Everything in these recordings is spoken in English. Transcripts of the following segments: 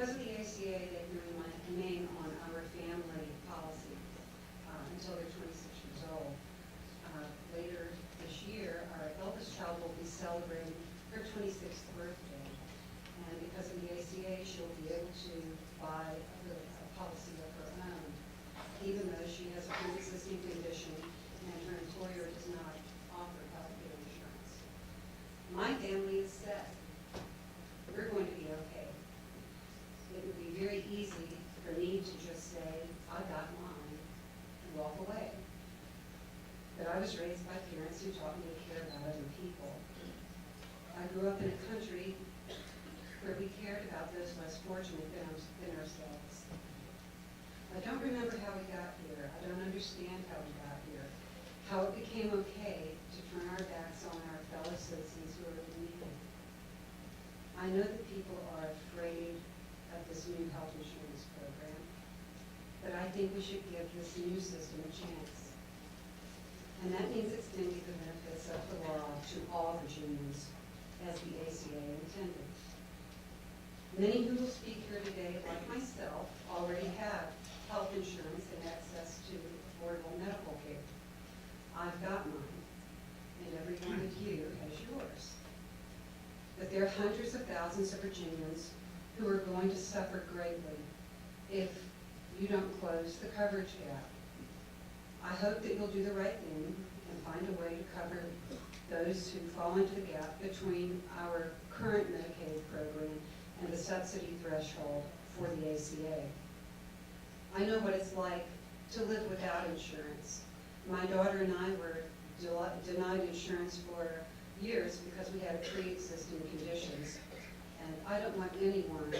because of the ACA, they can remain on our family policy until they're 26 years old. Later this year, our eldest child will be celebrating her 26th birthday. And because of the ACA, she'll be able to buy a policy of her own, even though she has a pre-existing condition and her employer does not offer healthcare insurance. My family is set. We're going to be okay. It would be very easy for me to just say, I got mine, and walk away. But I was raised by parents who taught me to care about other people. I grew up in a country where we cared about those less fortunate than ourselves. I don't remember how we got here. I don't understand how we got here. How it became okay to turn our backs on our fellow citizens who are in need. I know that people are afraid of this new health insurance program, but I think we should give this new system a chance. And that means extending the benefits of the law to all Virginians, as the ACA intended. Many who will speak here today, like myself, already have health insurance and access to affordable medical care. I've got mine, and every one of you has yours. But there are hundreds of thousands of Virginians who are going to suffer greatly if you don't close the coverage gap. I hope that you'll do the right thing and find a way to cover those who fall into the gap between our current Medicaid program and the subsidy threshold for the ACA. I know what it's like to live without insurance. My daughter and I were denied insurance for years because we had pre-existing conditions. And I don't want anyone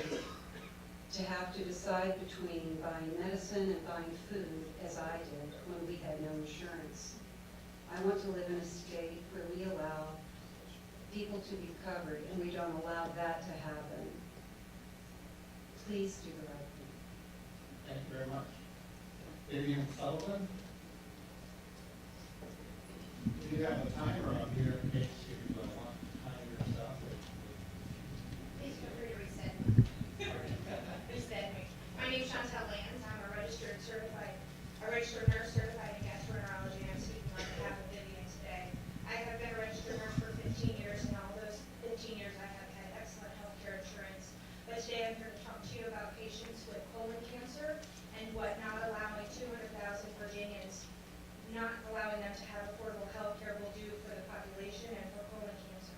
to have to decide between buying medicine and buying food, as I did when we had no insurance. I want to live in a state where we allow people to be covered and we don't allow that to happen. Please do the right thing. Thank you very much. Vivian Sullivan? Do you have a timer up here in case you want to time yourself? Please feel free to reset me. My name is Chantel Lands. I'm a registered nurse certified in gastroenterology, and I'm speaking on behalf of Vivian today. I have been a registered nurse for 15 years, and all those 15 years I have had excellent health care insurance. But today I'm here to talk to you about patients with colon cancer and what not allowing 200,000 Virginians, not allowing them to have affordable health care will do for the population and for colon cancer.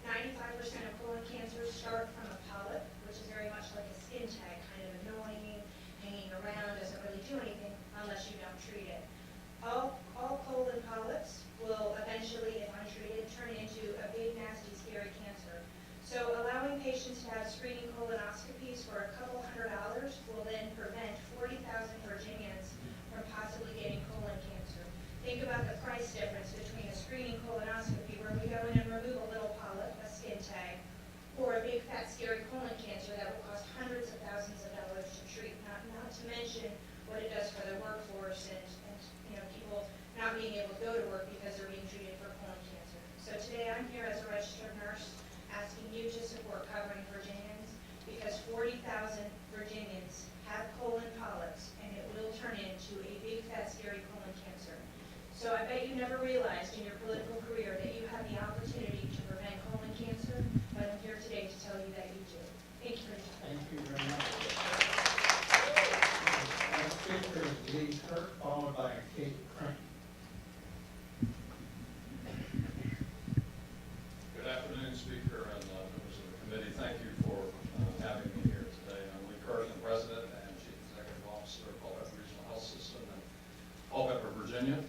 95% of colon cancers start from a polyp, which is very much like a skin tag, kind of annoying, hanging around, doesn't really do anything unless you don't treat it. All colon polyps will eventually, if untreated, turn into a big, nasty, scary cancer. So allowing patients to have screening colonoscopies for a couple $100 will then prevent 40,000 Virginians from possibly getting colon cancer. Think about the price difference between a screening colonoscopy where we go in and remove a little polyp, a skin tag, or a big fat scary colon cancer that will cost hundreds of thousands of dollars to treat, not to mention what it does for the workforce and people not being able to go to work because they're being treated for colon cancer. So today I'm here as a registered nurse asking you to support covering Virginians because 40,000 Virginians have colon polyps and it will turn into a big fat scary colon cancer. So I bet you never realized in your political career that you have the opportunity to prevent colon cancer, but I'm here today to tell you that you do. Thank you for your time. Thank you very much. Next speaker is Lee Kirk, followed by Kate Crane. Good afternoon, Speaker and members of the committee. Thank you for having me here today. I'm Lee Kirk, the President and Chief Executive Officer of Culpeper Regional Health System in Culpeper, Virginia.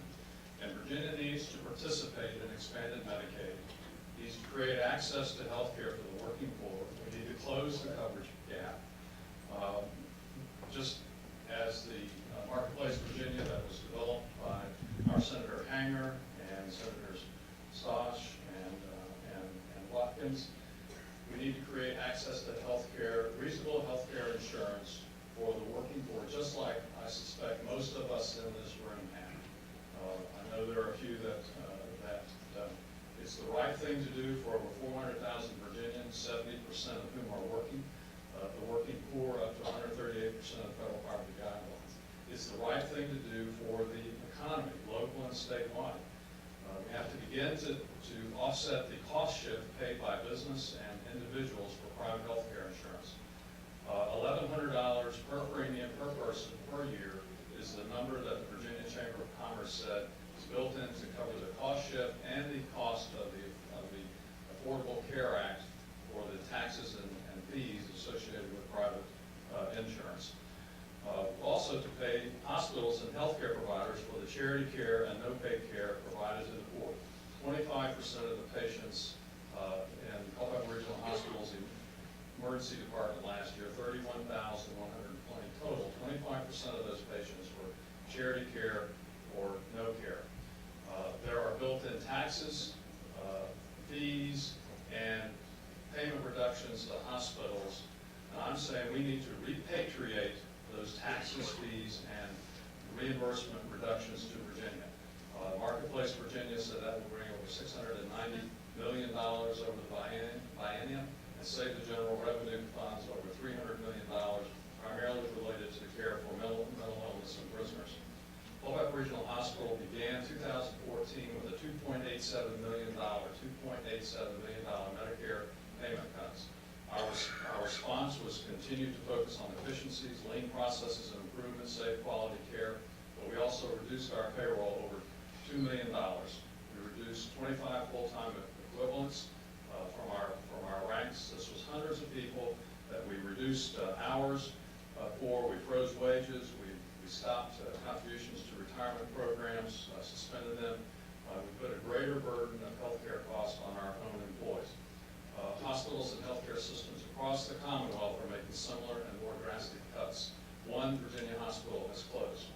And Virginia needs to participate in expanded Medicaid. It needs to create access to health care for the working poor. We need to close the coverage gap. Just as the Marketplace Virginia that was developed by our Senator Hanger and Senators Stosh and Watkins, we need to create access to health care, reasonable health care insurance for the working poor, just like I suspect most of us in this room have. I know there are a few that it's the right thing to do for over 400,000 Virginians, 70% of whom are working. The working poor insurance. $1,100 per premium per person per year is the number that the Virginia Chamber of Commerce said is built in to cover the cost shift and the cost of the Affordable Care Act for the taxes and fees associated with private insurance. Also to pay hospitals and healthcare providers for the charity care and no-pay care provided to the poor. 25% of the patients in Culpeper Regional Hospital's emergency department last year, 31,120 total, 25% of those patients were charity care or no care. There are built-in taxes, fees, and payment reductions to hospitals. And I'm saying we need to repatriate those taxes, fees, and reimbursement reductions to Virginia. Marketplace Virginia said that will bring over $690 million over the biennium and save the general revenue funds over $300 million, primarily related to care for mental illness and prisoners. Culpeper Regional Hospital began 2014 with a $2.87 million Medicare payment cuts. Our response was continue to focus on efficiencies, lean processes, and improvements, save quality care, but we also reduced our payroll over $2 million. We reduced 25 full-time equivalents from our ranks. This was hundreds of people that we reduced hours for. We froze wages. We stopped contributions to retirement programs, suspended them. We put a greater burden of healthcare costs on our own employees. Hospitals and healthcare systems across the Commonwealth are making similar and more drastic cuts. One Virginia hospital has closed.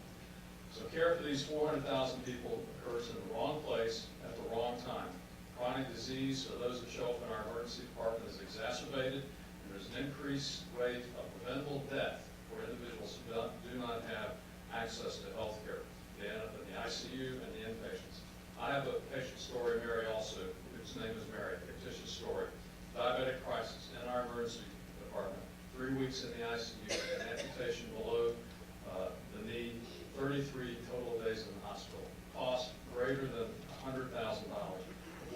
So care for these 400,000 people occurs in the wrong place at the wrong time. Chronic disease, or those that show up in our emergency department, is exacerbated, and there's an increased rate of preventable death for individuals who do not have access to health care. They end up in the ICU and the inpatients. I have a patient story, Mary also, whose name is Mary, a fictitious story. Diabetic crisis in our emergency department, 3 weeks in the ICU, an amputation below the knee, 33 total days in the hospital. Cost greater than $100,000.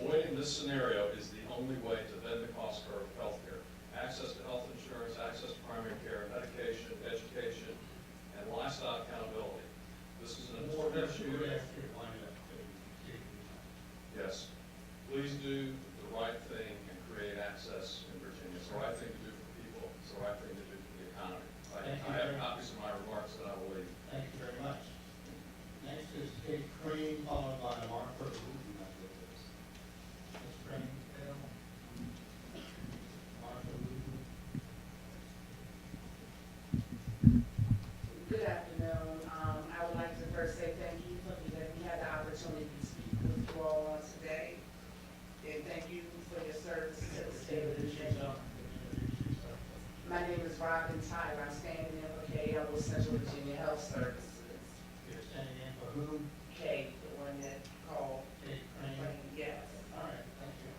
Avoiding this scenario is the only way to bend the cost curve of health care. Access to health insurance, access to primary care, medication, education, and lifestyle accountability. This is an important issue. Yes. Please do the right thing and create access in Virginia. It's the right thing to do for people. It's the right thing to do for the economy. I have copies of my remarks that I will leave. Thank you very much. Next is Kate Cream, followed by Martha Wooten. Ms. Cream, Martha Wooten. Good afternoon. I would like to first say thank you for letting me have the opportunity to speak with you all today. And thank you for your service to the state of Virginia. My name is Robin Tyler. I'm standing in for KL with Central Virginia Health Services. You're standing in for whom? Kate, the one that called. Kate Cream. Yes. All right, thank you.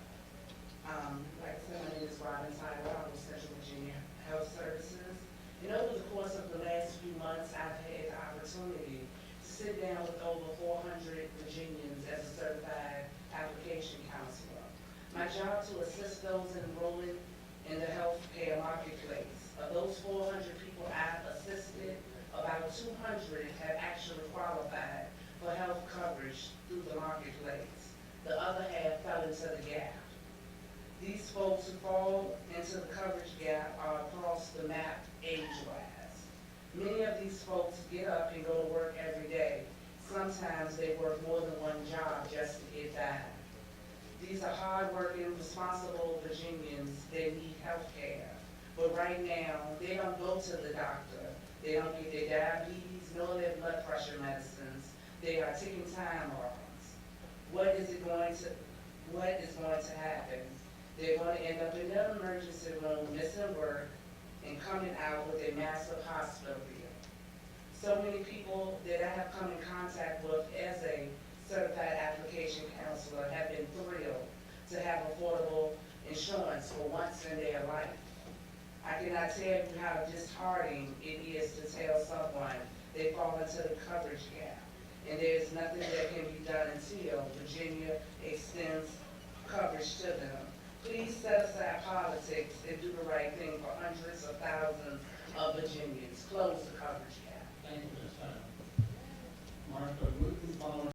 Like I said, my name is Robin Tyler. I'm with Central Virginia Health Services. And over the course of the last few months, I've had the opportunity to sit down with over 400 Virginians as a certified application counselor. My job to assist those enrolling in the healthcare marketplace. Of those 400 people I've assisted, about 200 have actually qualified for health coverage through the marketplace. The other half fell into the gap. These folks who fall into the coverage gap are across the map age-wise. Many of these folks get up and go to work every day. Sometimes they work more than one job just to get by. These are hard-working, responsible Virginians that need health care. But right now, they don't go to the doctor. They don't get their diabetes, nor their blood pressure medicines. They are taking time bombs. What is going to happen? They're going to end up in their emergency room, missing work, and coming out with a massive hospital bill. So many people that I have come in contact with as a certified application counselor have been thrilled to have affordable insurance for once in their life. I cannot tell you how disheartening it is to tell someone they fall into the coverage gap, and there's nothing that can be done until Virginia extends coverage to them. Please set aside politics and do the right thing for hundreds of thousands of Virginians. Close the coverage gap. Thank you, Ms. Allen. Martha, moving forward.